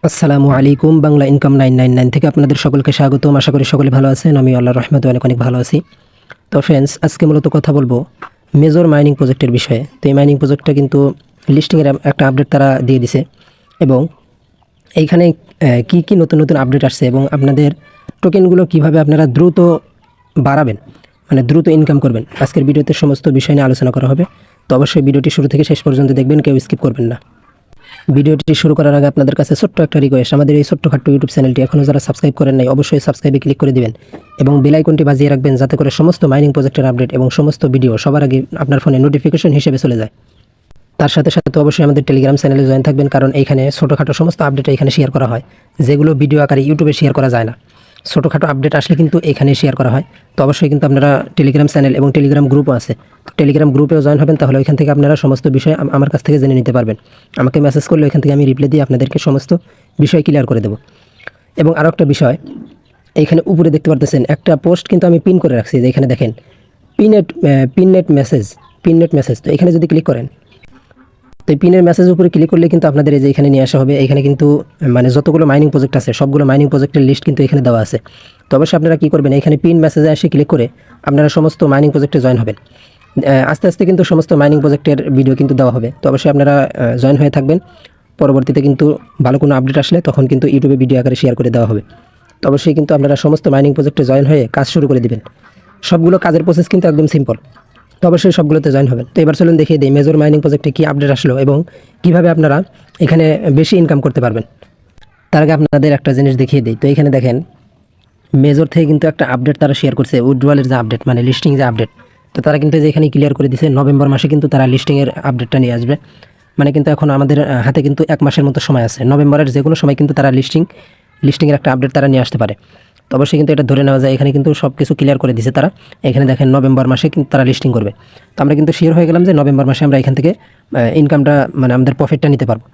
আসসালামু আলাইকুম। বাংলা ইনকাম 999 থেকে আপনাদের সকলকে স্বাগতম। আশা করি সকলে ভালো আছেন। আমি আল্লাহর রহমতে অনেক অনেক ভালো আছি। তো ফ্রেন্ডস, আজকে মূলত কথা বলবো মেজর মাইনিং প্রজেক্টের বিষয়ে। তো এই মাইনিং প্রজেক্টটা কিন্তু লিস্টিংয়ের একটা আপডেট তারা দিয়ে দিছে এবং এইখানে কি কি নতুন নতুন আপডেট আসছে এবং আপনাদের টোকেনগুলো কিভাবে আপনারা দ্রুত বাড়াবেন, মানে দ্রুত ইনকাম করবেন, আজকের ভিডিওতে সমস্ত বিষয় নিয়ে আলোচনা করা হবে। তো অবশ্যই ভিডিওটি শুরু থেকে শেষ পর্যন্ত দেখবেন, কেউ স্কিপ করবেন না। ভিডিওটি শুরু করার আগে আপনাদের কাছে ছোট্ট একটা রিকোয়েস্ট, আমাদের এই ছোট্টখাট্ট ইউটিউব চ্যানেলটি এখনও যারা সাবস্ক্রাইব করেন নাই অবশ্যই সাবস্ক্রাইবে ক্লিক করে দিবেন এবং বেল আইকনটি বাজিয়ে রাখবেন, যাতে করে সমস্ত মাইনিং প্রজেক্টের আপডেট এবং সমস্ত ভিডিও সবার আগে আপনার ফোনে নোটিফিকেশন হিসেবে চলে যায়। তার সাথে সাথে অবশ্যই আমাদের টেলিগ্রাম চ্যানেলে জয়েন থাকবেন, কারণ এইখানে ছোটোখাটো সমস্ত আপডেট এখানে শেয়ার করা হয়, যেগুলো ভিডিও আকারে ইউটিউবে শেয়ার করা যায় না। ছোটোখাটো আপডেট আসলে কিন্তু এখানে শেয়ার করা হয়। তো অবশ্যই কিন্তু আপনারা টেলিগ্রাম চ্যানেল এবং টেলিগ্রাম গ্রুপও আছে, তো টেলিগ্রাম গ্রুপেও জয়েন হবেন, তাহলে ওইখান থেকে আপনারা সমস্ত বিষয় আমার কাছ থেকে জেনে নিতে পারবেন। আমাকে মেসেজ করলে ওইখান থেকে আমি রিপ্লাই দিয়ে আপনাদেরকে সমস্ত বিষয় ক্লিয়ার করে দেবো। এবং আরও একটা বিষয়, এইখানে উপরে দেখতে পারতেছেন একটা পোস্ট কিন্তু আমি পিন করে রাখছি, যে এখানে দেখেন পিননেট মেসেজ। তো এখানে যদি ক্লিক করেন, তো এই পিনের মেসেজ উপরে ক্লিক করলে কিন্তু আপনাদের এই যে এখানে নিয়ে আসা হবে। এখানে কিন্তু মানে যতগুলো মাইনিং প্রজেক্ট আছে সবগুলো মাইনিং প্রজেক্টের লিস্ট কিন্তু এখানে দেওয়া আছে। তো অবশ্যই আপনারা কী করবেন, এখানে পিন মেসেজে এসে ক্লিক করে আপনারা সমস্ত মাইনিং প্রজেক্টে জয়েন হবেন। আস্তে আস্তে কিন্তু সমস্ত মাইনিং প্রজেক্টের ভিডিও কিন্তু দেওয়া হবে। তো অবশ্যই আপনারা জয়েন হয়ে থাকবেন। পরবর্তীতে কিন্তু ভালো কোনো আপডেট আসলে তখন কিন্তু ইউটিউবে ভিডিও আকারে শেয়ার করে দেওয়া হবে। তো অবশ্যই কিন্তু আপনারা সমস্ত মাইনিং প্রজেক্টে জয়েন হয়ে কাজ শুরু করে দিবেন। সবগুলো কাজের প্রসেস কিন্তু একদম সিম্পল। তো অবশ্যই সবগুলোতে জয়েন হবেন। তো এবার চলুন দেখিয়ে দিই মেজর মাইনিং প্রজেক্টে কী আপডেট আসলো এবং কীভাবে আপনারা এখানে বেশি ইনকাম করতে পারবেন। তার আগে আপনাদের একটা জিনিস দেখিয়ে দিই। তো এখানে দেখেন মেজর থেকে কিন্তু একটা আপডেট তারা শেয়ার করছে, উইথড্রয়ালের যে আপডেট, মানে লিস্টিং যে আপডেট। তো তারা কিন্তু যে এখানে ক্লিয়ার করে দিয়েছে নভেম্বর মাসে কিন্তু তারা লিস্টিংয়ের আপডেটটা নিয়ে আসবে। মানে কিন্তু এখন আমাদের হাতে কিন্তু 1 মাসের মতো সময় আছে। নভেম্বরের যে কোনো সময় কিন্তু তারা লিস্টিংয়ের একটা আপডেট তারা নিয়ে আসতে পারে। তো অবশ্যই কিন্তু এটা ধরে নেওয়া যায়, এখানে কিন্তু সব কিছু ক্লিয়ার করে দিয়েছে তারা। এখানে দেখেন নভেম্বর মাসে কিন্তু তারা লিস্টিং করবে। তো আমরা কিন্তু শিওর হয়ে গেলাম যে নভেম্বর মাসে আমরা এখান থেকে ইনকামটা, মানে আমাদের প্রফিটটা নিতে পারবো।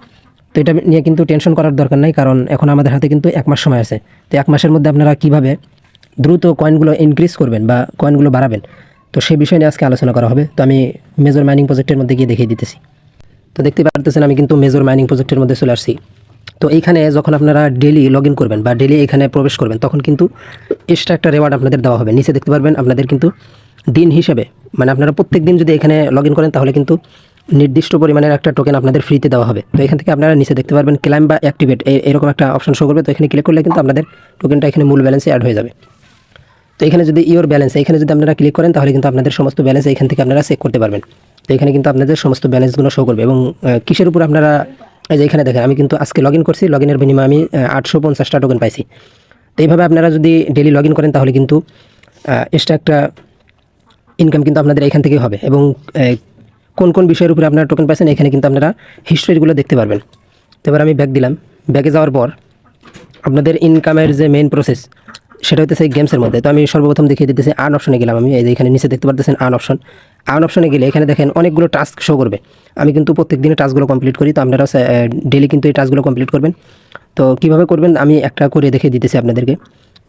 তো এটা নিয়ে কিন্তু টেনশন করার দরকার নাই, কারণ এখন আমাদের হাতে কিন্তু 1 মাস সময় আছে। তো 1 মাসের মধ্যে আপনারা কীভাবে দ্রুত কয়েনগুলো ইনক্রিজ করবেন বা কয়েনগুলো বাড়াবেন, তো সেই বিষয় নিয়ে আজকে আলোচনা করা হবে। তো আমি মেজর মাইনিং প্রজেক্টের মধ্যে গিয়ে দেখিয়ে দিতেছি। তো দেখতে পারতেছেন আমি কিন্তু মেজর মাইনিং প্রজেক্টের মধ্যে চলে আসছি। তো এইখানে যখন আপনারা ডেলি লগ ইন করবেন বা ডেলি এখানে প্রবেশ করবেন, তখন কিন্তু এক্সট্রা একটা রেওয়ার্ড আপনাদের দেওয়া হবে। নিচে দেখতে পারবেন আপনাদের কিন্তু দিন হিসেবে, মানে আপনারা প্রত্যেক দিন যদি এখানে লগ ইন করেন তাহলে কিন্তু নির্দিষ্ট পরিমাণের একটা টোকেন আপনাদের ফ্রিতে দেওয়া হবে। তো এখান থেকে আপনারা নিচে দেখতে পারবেন ক্লাইম বা অ্যাক্টিভেট এরকম একটা অপশন শো করবে। তো এখানে ক্লিক করলে কিন্তু আপনাদের টোকেনটা এখানে মূল ব্যালেন্সে অ্যাড হয়ে যাবে। তো এখানে যদি ইওর ব্যালেন্স, এখানে যদি আপনারা ক্লিক করেন তাহলে কিন্তু আপনাদের সমস্ত ব্যালেন্স এখান থেকে আপনারা চেক করতে পারবেন। তো এখানে কিন্তু আপনাদের সমস্ত ব্যালেন্সগুলো শো করবে এবং কিসের উপর আপনারা, এই যে এখানে দেখেন আমি কিন্তু আজকে লগ ইন করছি, লগ ইনের বিনিময়ে আমি 850টা টোকেন পাইছি। তো এইভাবে আপনারা যদি ডেলি লগ ইন করেন তাহলে কিন্তু এক্সট্রা একটা ইনকাম কিন্তু আপনাদের এখান থেকেই হবে। এবং কোন কোন বিষয়ের উপরে আপনারা টোকেন পাইছেন এখানে কিন্তু আপনারা হিস্ট্রিগুলো দেখতে পারবেন। তো এবার আমি ব্যাক দিলাম। ব্যাকে যাওয়ার পর আপনাদের ইনকামের যে মেইন প্রসেস সেটা হচ্ছে গেমসের মধ্যে। তো আমি সর্বপ্রথম দেখিয়ে দিতেছি আর্ন অপশনে গেলাম। আমি এই যে এখানে নিচে দেখতে পারতেছেন আর্ন অপশনে গেলে এখানে দেখেন অনেকগুলো টাস্ক শো করবে। আমি কিন্তু প্রত্যেক দিনে টাস্কগুলো কমপ্লিট করি, তো আপনারা ডেলি কিন্তু এই টাস্কগুলো কমপ্লিট করবেন। তো কীভাবে করবেন আমি একটা করে দেখিয়ে দিতেছি আপনাদেরকে।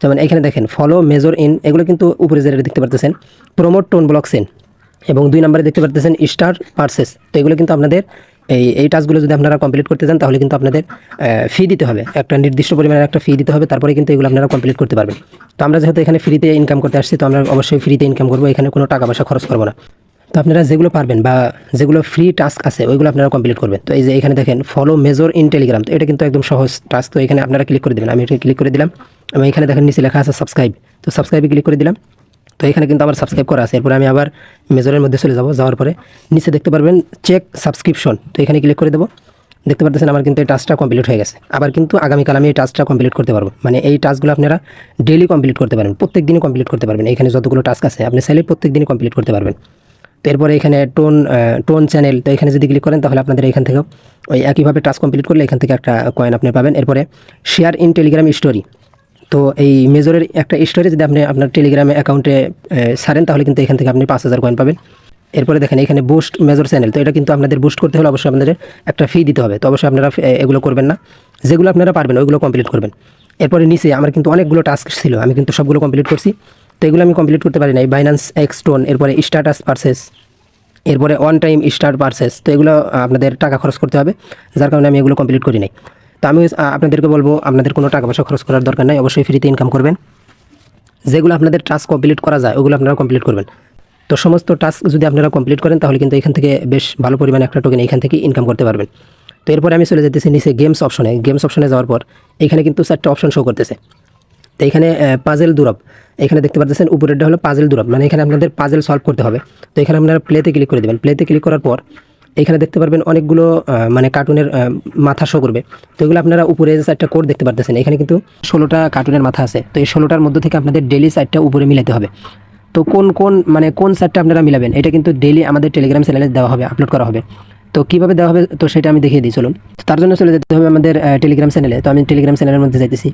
যেমন এখানে দেখেন ফলো মেজর ইন, এগুলো কিন্তু উপরে যেটা দেখতে পারতেছেন প্রমোট টোন ব্লক সেন, এবং 2 নম্বরে দেখতে পারতেছেন স্টার পারচেস। তো এগুলো কিন্তু আপনাদের এই টাস্কগুলো যদি আপনারা কমপ্লিট করতে চান তাহলে কিন্তু আপনাদের ফি দিতে হবে, একটা নির্দিষ্ট পরিমাণের একটা ফি দিতে হবে, তারপরে কিন্তু এগুলো আপনারা কমপ্লিট করতে পারবেন। তো আমরা যেহেতু এখানে ফ্রিতে ইনকাম করতে আসছি, তো আমরা অবশ্যই ফ্রিতে ইনকাম করবো, এখানে কোনো টাকা পয়সা খরচ করবো না। তো আপনারা যেগুলো পারবেন বা যেগুলো ফ্রি টাস্ক আছে ওইগুলো আপনারা কমপ্লিট করবেন। তো এই যে এখানে দেখেন ফলো মেজর ইন টেলিগ্রাম, তো এটা কিন্তু একদম সহজ টাস্ক। তো এখানে আপনারা ক্লিক করে দেবেন, আমি এটা ক্লিক করে দিলাম এবং এখানে দেখেন নিচে লেখা আছে সাবস্ক্রাইব। তো সাবস্ক্রাইবে ক্লিক করে দিলাম। তো এখানে কিন্তু আমার সাবস্ক্রাইব করা আছে। এরপরে আমি আবার মেজরের মধ্যে চলে যাব। যাওয়ার পরে নিচে দেখতে পারবেন চেক সাবস্ক্রিপশন, তো এখানে ক্লিক করে দেবো। দেখতে পারতেছেন আমার কিন্তু এই টাস্কটা কমপ্লিট হয়ে গেছে। আবার কিন্তু আগামীকাল আমি এই টাস্কটা কমপ্লিট করতে পারবো, মানে এই টাস্কগুলো আপনারা ডেলি কমপ্লিট করতে পারবেন, প্রত্যেক দিনই কমপ্লিট করতে পারবেন। এখানে যতগুলো টাস্ক আছে আপনি চাইলে প্রত্যেক দিনই কমপ্লিট করতে পারবেন। তো এরপরে এখানে টোন চ্যানেল, তো এখানে যদি ক্লিক করেন তাহলে আপনাদের এখান থেকেও ওই একইভাবে টাস্ক কমপ্লিট করলে এখান থেকে একটা কয়েন আপনি পাবেন। এরপরে শেয়ার ইন টেলিগ্রাম স্টোরি, তো এই মেজরের একটা স্টোরি যদি আপনি আপনার টেলিগ্রামে অ্যাকাউন্টে ছাড়েন তাহলে কিন্তু এখান থেকে আপনি 5000 কয়েন পাবেন। এরপরে দেখেন এখানে বুস্ট মেজর চ্যানেল, তো এটা কিন্তু আপনাদের বুস্ট করতে হলে অবশ্যই আপনাদের একটা ফি দিতে হবে। তো অবশ্যই আপনারা এগুলো করবেন না, যেগুলো আপনারা পারবেন ওইগুলো কমপ্লিট করবেন। এরপরে নিচে আমার কিন্তু অনেকগুলো টাস্ক ছিল, আমি কিন্তু সবগুলো কমপ্লিট করছি। তো এগুলো আমি কমপ্লিট করতে পারি নাই। বাইন্যান্স এক্স টোন, এরপরে স্ট্যাটাস পারচেস, এরপরে অন টাইম স্টার পারচেস, তো এগুলো আপনাদের টাকা খরচ করতে হবে, যার কারণে আমি এগুলো কমপ্লিট করি নাই। তো তো আমি আপনাদেরকে বলবো আপনাদের কোনো টাকা পয়সা খরচ করার দরকার নাই, অবশ্যই ফ্রিতে ইনকাম করবেন। যেগুলো আপনাদের টাস্ক কমপ্লিট করা যায় ওগুলো আপনারা কমপ্লিট করবেন। তো সমস্ত টাস্ক যদি আপনারা কমপ্লিট করেন তাহলে কিন্তু এখান থেকে বেশ ভালো পরিমাণে একটা টোকেন এখান থেকে ইনকাম করতে পারবেন। তো এরপরে আমি চলে যেতেছি নিচে গেমস অপশনে। গেমস অপশনে যাওয়ার পর এখানে কিন্তু 4টা অপশন শো করতেছে। তো এখানে পাজেল দুরব, এখানে দেখতে পাচ্ছেন উপরেরটা হলো পাজেল দুরব, মানে এখানে আপনাদের পাজেল সলভ করতে হবে। তো এখানে আপনারা প্লেতে ক্লিক করে দেবেন। প্লেতে ক্লিক করার পর এখানে দেখতে পারবেন অনেকগুলো মানে কার্টুনের মাথা শো করবে। তো এগুলো আপনারা উপরে 4টা কোড দেখতে পারতেছেন, এখানে কিন্তু 16টা কার্টুনের মাথা আছে। তো এই 16টার মধ্যে থেকে আপনাদের ডেইলি 4টা উপরে মিলাতে হবে। তো কোন 4টা আপনারা মিলাবেন এটা কিন্তু ডেইলি আমাদের টেলিগ্রাম চ্যানেলে দেওয়া হবে, আপলোড করা হবে। তো কীভাবে দেওয়া হবে তো সেটা আমি দেখিয়ে দিই চলুন। তার জন্য চলে যেতে হবে আমাদের টেলিগ্রাম চ্যানেলে। তো আমি টেলিগ্রাম চ্যানেলের মধ্যে যাইতেছি।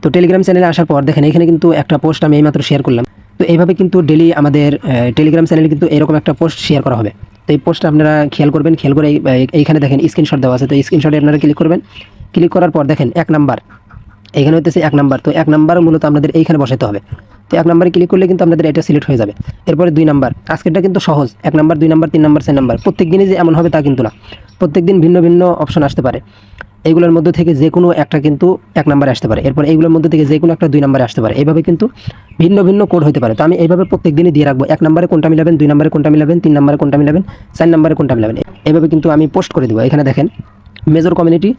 তো টেলিগ্রাম চ্যানেলে আসার পর দেখেন এখানে কিন্তু একটা পোস্ট আমি এইমাত্র শেয়ার করলাম। তো এইভাবে কিন্তু ডেইলি আমাদের টেলিগ্রাম চ্যানেলে কিন্তু এরকম একটা পোস্ট শেয়ার করা হবে। তো এই পোস্টটা আপনারা খেয়াল করবেন, খেয়াল করে এইখানে দেখেন স্ক্রিনশট দেওয়া আছে। তো স্ক্রিনশটে আপনারা ক্লিক করবেন। ক্লিক করার পর দেখেন 1 নাম্বার, এখানে হইতেছে 1 নাম্বার। তো 1 নাম্বার মূলত আপনাদের এইখানে বসাতে হবে। তো 1 নাম্বারে ক্লিক করলে কিন্তু আপনাদের এটা সিলেক্ট হয়ে যাবে। এরপরে 2 নাম্বার, আজকেরটা কিন্তু সহজ। 1 নাম্বার, 2 নাম্বার, 3 নাম্বার, 4 নাম্বার, প্রত্যেক দিনই যে এমন হবে তা কিন্তু না। প্রত্যেক দিন ভিন্ন ভিন্ন অপশন আসতে পারে। এইগুলোর মধ্যে থেকে যে কোনো একটা কিন্তু 1 নাম্বারে আসতে পারে। এরপর এইগুলোর মধ্যে থেকে যে কোনো একটা 2 নাম্বারে আসতে পারে। এইভাবে কিন্তু ভিন্ন ভিন্ন কোড হতে পারে। তো আমি এইভাবে প্রত্যেক দিনই দিয়ে রাখবো। 1 নাম্বারে কোনটা মিলাবেন, 2 নাম্বারে কোনটা মিলাবেন, 3 নাম্বারে কোনটা মিলাবেন, 4 নাম্বারে কোনটা মিলাবেন, এইভাবে কিন্তু আমি পোস্ট করে দেবো। এখানে দেখেন major community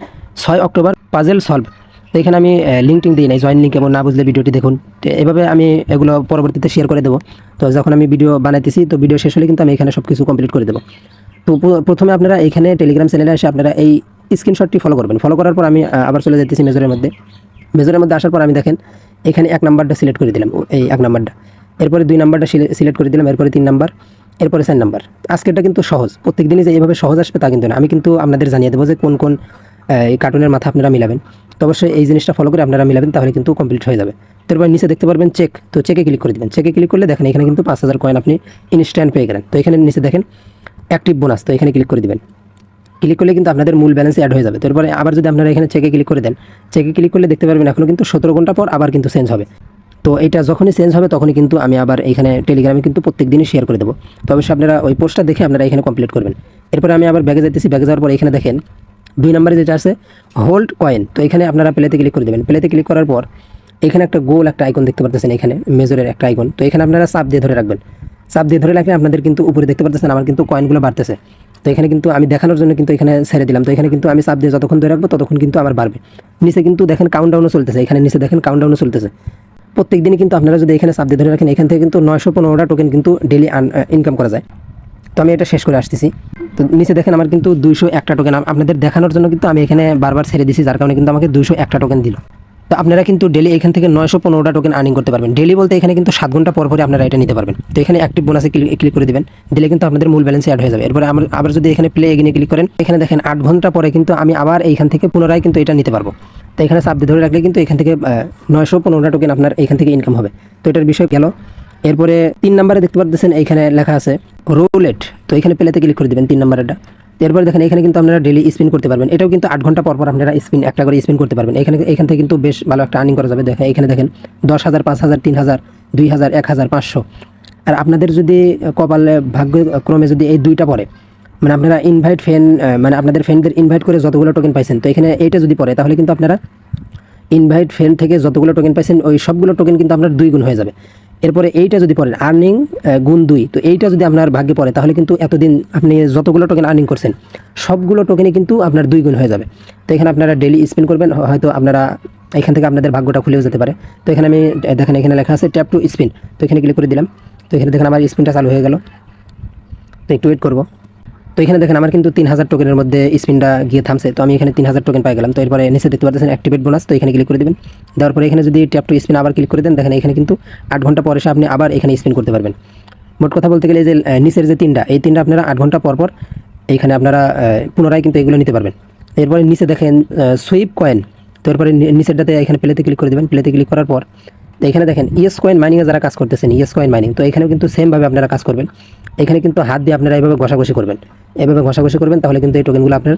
6 October puzzle solve. তো এখানে আমি লিঙ্কটিং দিই নাই, জয়েন লিঙ্ক, এবং না বুঝলে ভিডিওটি দেখুন। তো এভাবে আমি এগুলো পরবর্তীতে শেয়ার করে দেবো। তো যখন আমি ভিডিও বানাইতেছি তো ভিডিও শেষ হলে কিন্তু আমি এখানে সব কিছু কমপ্লিট করে দেবো। তো প্রথমে আপনারা এখানে টেলিগ্রাম চ্যানেলে এসে আপনারা এই স্ক্রিনশটটি ফলো করবেন। ফলো করার পর আমি আবার চলে যেতেছি মেজরের মধ্যে। মেজরের মধ্যে আসার পর আমি দেখেন এখানে 1 নাম্বারটা সিলেক্ট করে দিলাম, এই 1 নাম্বারটা। এরপরে 2 নাম্বারটা সিলেক্ট করে দিলাম। এরপরে 3 নাম্বার, এরপরে 4 নাম্বার। আজকেরটা কিন্তু সহজ, প্রত্যেক দিনই যে এইভাবে সহজ আসবে তা কিন্তু না। আমি কিন্তু আপনাদের জানিয়ে দেবো যে কোন কোন এই কার্টুনের মাথা আপনারা মিলাবেন। তো অবশ্যই এই জিনিসটা ফলো করে আপনারা মিলাবেন, তাহলে কিন্তু কমপ্লিট হয়ে যাবে। তারপর নিচে দেখতে পারবেন চেক। তো চেকে ক্লিক করে দেবেন। চেকে ক্লিক করলে দেখেন এখানে কিন্তু 5000 কয়েন আপনি ইনস্ট্যান্ট পেয়ে গেলেন। তো এখানে নিচে দেখেন অ্যাক্টিভ বোনাস, তো এখানে ক্লিক করে দিবেন। ক্লিক করলে কিন্তু আপনাদের মূল ব্যালেন্স অ্যাড হয়ে যাবে। তারপরে আবার যদি আপনারা এখানে চেকে ক্লিক করে দেন, চেকে ক্লিক করলে দেখতে পারবেন এখনও কিন্তু 17 ঘন্টা পর আবার কিন্তু চেঞ্জ হবে। তো এটা যখনই চেঞ্জ হবে তখনই কিন্তু আমি আবার এখানে টেলিগ্রামে কিন্তু প্রত্যেক দিনই শেয়ার করে দেবো। তো অবশ্যই আপনারা ওই পোস্টটা দেখে আপনারা এখানে কমপ্লিট করবেন। এরপরে আমি আবার ব্যাগে যেতেছি। ব্যাগে যাওয়ার পর এখানে দেখেন 2 নম্বরে যেটা আছে হোল্ড কয়েন। তো এখানে আপনারা প্লেতে ক্লিক করে দেবেন। প্লেতে ক্লিক করার পর এখানে একটা গোল একটা আইকন দেখতে পাচ্ছেন, এখানে মেজরের একটা আইকন। তো এখানে আপনারা চাপ দিয়ে ধরে রাখবেন। চাপ দিয়ে ধরে রাখলে আপনাদের কিন্তু উপরে দেখতে পাচ্ছেন আমার কিন্তু কয়েনগুলো বাড়তেছে। তো এখানে কিন্তু আমি দেখানোর জন্য কিন্তু এখানে ছেড়ে দিলাম। তো এখানে কিন্তু আমি চাপ দিয়ে যতক্ষণ ধরে রাখবো ততক্ষণ কিন্তু আমার বাড়বে। নিচে কিন্তু দেখেন কাউন্টডাউনও চলতেছে, এখানে নিচে দেখেন কাউন্টডাউনও চলতেছে। প্রত্যেক দিনই কিন্তু আপনারা যদি এখানে চাপ দিয়ে ধরে রাখেন এখান থেকে কিন্তু 915টা টোকেন কিন্তু ডেলি ইনকাম করা যায়। তো আমি এটা শেষ করে আসতেছি। তো নিচে দেখেন আমার কিন্তু 201টা টোকেন আপনাদের দেখানোর জন্য কিন্তু আমি এখানে বারবার ছেড়ে দিছি, যার কারণে কিন্তু আমাকে 201টা টোকেন দিল। তো আপনারা কিন্তু ডেলি এখান থেকে 915টা টোকেন আর্নিং করতে পারবেন। ডেলি বলতে এখানে কিন্তু 7 ঘন্টা পর পরে আপনারা এটা নিতে পারবেন। তো এখানে অ্যাক্টিভ বোনাসে ক্লিক করে দিবেন, দিলে কিন্তু আপনাদের মূল ব্যালেন্স অ্যাড হয়ে যাবে। এরপরে আবার যদি এখানে প্লে এগিনে ক্লিক করেন, এখানে দেখেন 8 ঘন্টা পরে কিন্তু আমি আবার এইখান থেকে পুনরায় কিন্তু এটা নিতে পারবো। তো এখানে চাপ দিয়ে ধরে রাখলে কিন্তু এখান থেকে 915টা টোকেন আপনার এখান থেকে ইনকাম হবে। তো এটার বিষয় গেল। এরপরে 3 নম্বরে দেখতে পাচ্ছেন এইখানে লেখা আছে রোলেট। তো এখানে প্লেতে ক্লিক করে দিবেন 3 নম্বরটা। এরপরে দেখেন এখানে কিন্তু আপনারা ডেলি স্পিন করতে পারবেন। এটাও কিন্তু 8 ঘন্টা পর পর আপনারা একটা করে স্পিন করতে পারবেন। এখান থেকে কিন্তু বেশ ভালো একটা আর্নিং করা যাবে। দেখেন এখানে দেখেন 10,000, 5,000, 3,000, 2,000, 1,000, 500। আর আপনাদের যদি কপালে ভাগ্যক্রমে যদি এই দুইটা পড়ে, মানে আপনারা ইনভাইট ফ্রেন্ড, মানে আপনাদের ফ্রেন্ডদের ইনভাইট করে যতগুলো টোকেন পাইছেন, তো এখানে এইটা যদি পড়ে তাহলে কিন্তু আপনারা ইনভাইট ফ্রেন্ড থেকে যতগুলো টোকেন পাইছেন ওই সবগুলো টোকেন কিন্তু আপনার 2 গুণ হয়ে যাবে। এরপরে এইটা যদি পড়েন আর্নিং গুণ 2, তো এইটা যদি আপনার ভাগ্যে পড়ে তাহলে কিন্তু এতদিন আপনি যতগুলো টোকেন আর্নিং করছেন সবগুলো টোকেনই কিন্তু আপনার 2 গুণ হয়ে যাবে। তো এখানে আপনারা ডেলি স্পিন করবেন, হয়তো আপনারা এখান থেকে আপনাদের ভাগ্যটা খুলেও যেতে পারে। তো এখানে আমি দেখেন এখানে লেখা আছে ট্যাপ টু স্পিন। তো এখানে ক্লিক করে দিলাম। তো এখানে দেখেন আমার স্পিনটা চালু হয়ে গেল। তো একটু ওয়েট করবো। তো এখানে দেখেন আমার কিন্তু 3,000 টোকেনের মধ্যে স্পিনটা গিয়ে থামছে। তো আমি এখানে 3,000 টোকেন পাই গেলাম। তো এরপরে নিচে দেখতে পাচ্ছেন অ্যাক্টিভেট বোনাস। তো এখানে ক্লিক করে দেবেন। দেওয়ার পরে এখানে যদি ট্যাপ টু স্পিন আবার ক্লিক করে দেন, দেখেন এখানে কিন্তু 8 ঘন্টা পরে এসে আপনি আবার এখানে স্পিন করতে পারবেন। মোট কথা বলতে গেলে যে নিচের যে 3টা, এই 3টা আপনারা 8 ঘন্টা পর পর এইখানে আপনারা পুনরায় কিন্তু এগুলো নিতে পারবেন। এরপরে নিচে দেখেন সুইপ কয়েন। তো এরপরে নিচেরটাতে এখানে প্লেতে ক্লিক করে দেবেন। প্লেতে ক্লিক করার পর তো এখানে দেখেন ইয়েস কয়েন মাইনিংয়ে যারা কাজ করতেছেন, ইয়েস কয়েন মাইনিং, তো এখানেও কিন্তু সেমভাবে আপনারা কাজ করবেন। এখানে কিন্তু হাত দিয়ে আপনারা এইভাবে ঘষাঘষি করবেন, এভাবে ঘষাঘষি করবেন, তাহলে কিন্তু এই টোকেনগুলো আপনার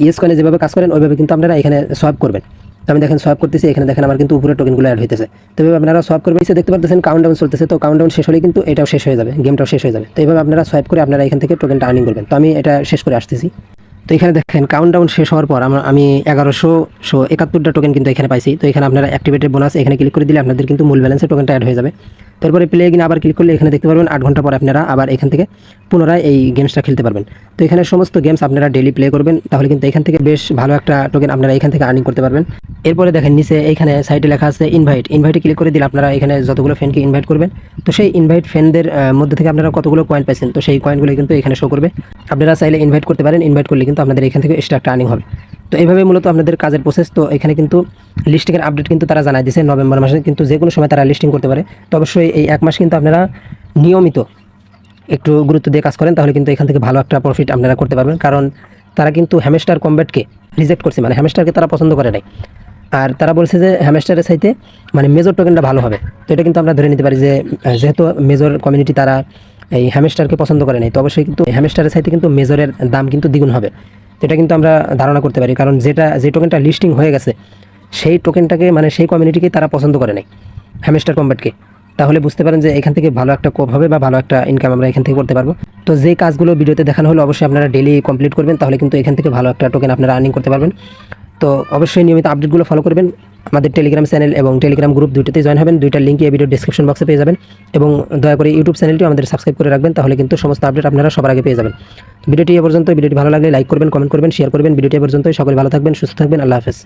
ইয়েস কয়েনে যেভাবে কাজ করেন ওইভাবে কিন্তু আপনারা এখানে সোয়াপ করবেন। তো আমি দেখেন সোয়াপ করতেছি, এখানে দেখেন আমার কিন্তু উপরে টোকেনগুলো অ্যাড হইতেছে। তো এইভাবে আপনারা সোয়াপ করবেন। দেখতে পাচ্ছেন কাউন্টডাউন চলতেছে। তো কাউন্টডাউন শেষ হলে কিন্তু এটাও শেষ হয়ে যাবে, গেমটাও শেষ হয়ে যাবে। তো এইভাবে আপনারা সোয়াপ করে আপনারা এখান থেকে টোকেনটা আর্নিং করবেন। তো আমি এটা শেষ করে আসতেছি। তো এখানে দেখেন কাউন্টডাউন শেষ হওয়ার পর আমি 1171টা টোকেন কিন্তু এখানে পাইছি। তো এখানে আপনারা অ্যাক্টিভেটেড বোনাস এখানে ক্লিক করে দিলে আপনাদের কিন্তু মূল ব্যালেন্সের টোকেনটা অ্যাড হয়ে যাবে। তারপরে প্লে এগেইন আবার ক্লিক করলে এখানে দেখতে পারবেন 8 ঘন্টা পর আপনারা আবার এখান থেকে পুনরায় এই গেমসটা খেলতে পারবেন। তো এখানে সমস্ত গেমস আপনারা ডেইলি প্লে করবেন, তাহলে কিন্তু এখান থেকে বেশ ভালো একটা টোকেন আপনারা এখান থেকে আর্নিং করতে পারবেন। এরপরে দেখেন নিচে এইখানে সাইটে লেখা আছে ইনভাইটে ক্লিক করে দিলে আপনারা এখানে যতগুলো ফ্রেন্ডকে ইনভাইট করবেন, তো সেই ইনভাইট ফ্রেন্ডদের মধ্যে থেকে আপনারা কতগুলো কয়েন পাইছেন, তো সেই কয়েনগুলো কিন্তু এখানে শো করবে। আপনারা চাইলে ইনভাইট করতে পারেন, ইনভাইট করলে কিন্তু আপনাদের এখান থেকে এক্সট্রা একটা আর্নিং হবে। তো এইভাবে মূলত আপনাদের কাজের প্রসেস। তো এখানে কিন্তু লিস্টিংয়ের আপডেট কিন্তু তারা জানাই দিয়েছে নভেম্বর মাসে কিন্তু যে কোনো সময় তারা লিস্টিং করতে পারে। তো অবশ্যই এই 1 মাস কিন্তু আপনারা নিয়মিত একটু গুরুত্ব দিয়ে কাজ করেন, তাহলে কিন্তু এখান থেকে ভালো একটা প্রফিট আপনারা করতে পারবেন। কারণ তারা কিন্তু হ্যামস্টার কম্ব্যাটকে রিজেক্ট করছে, মানে হ্যামস্টারকে তারা পছন্দ করে নাই। আর তারা বলছে যে হ্যামস্টারের চাইতে মানে মেজর টোকেনটা ভালো হবে। তো এটা কিন্তু আমরা ধরে নিতে পারি যে যেহেতু মেজর কমিউনিটি তারা এই হ্যামস্টারকে পছন্দ করে নাই, তো অবশ্যই কিন্তু হ্যামস্টারের চাইতে কিন্তু মেজরের দাম কিন্তু দ্বিগুণ হবে। তো এটা কিন্তু আমরা ধারণা করতে পারি, কারণ যে টোকেনটা লিস্টিং হয়ে গেছে সেই টোকেনটাকে মানে সেই কমিউনিটিকে তারা পছন্দ করে নাই, হ্যামস্টার কম্ব্যাটকে। তাহলে বুঝতে পারেন যে এখান থেকে ভালো একটা কোপ হবে বা ভালো একটা ইনকাম আমরা এখান থেকে করতে পারবো। তো যে কাজগুলো ভিডিওতে দেখানো হলো অবশ্যই আপনারা ডেইলি কমপ্লিট করবেন, তাহলে কিন্তু এখান থেকে ভালো একটা টোকেন আপনারা আর্নিং করতে পারবেন। তো অবশ্যই নিয়মিত আপডেটগুলো ফলো করবেন। আমাদের টেলিগ্রাম চ্যানেল এবং টেলিগ্রাম গ্রুপ দুইটাতেই জয়েন হবেন, দুইটার লিঙ্ক এই ভিডিও ডেসক্রিপশন বক্সে পেয়ে যাবেন। এবং দয়া করে ইউটিউব চ্যানেলটিও আমাদের সাবস্ক্রাইব করে রাখবেন, তাহলে কিন্তু সমস্ত আপডেট আপনারা সবার আগে পেয়ে যাবেন। ভিডিওটি ভালো লাগলে লাইক করবেন, কমেন্ট করবেন, শেয়ার করবেন। ভিডিওটি এ পর্যন্তই। সকলে ভালো থাকবেন, সুস্থ থাকবেন। আল্লাহ হাফেজ।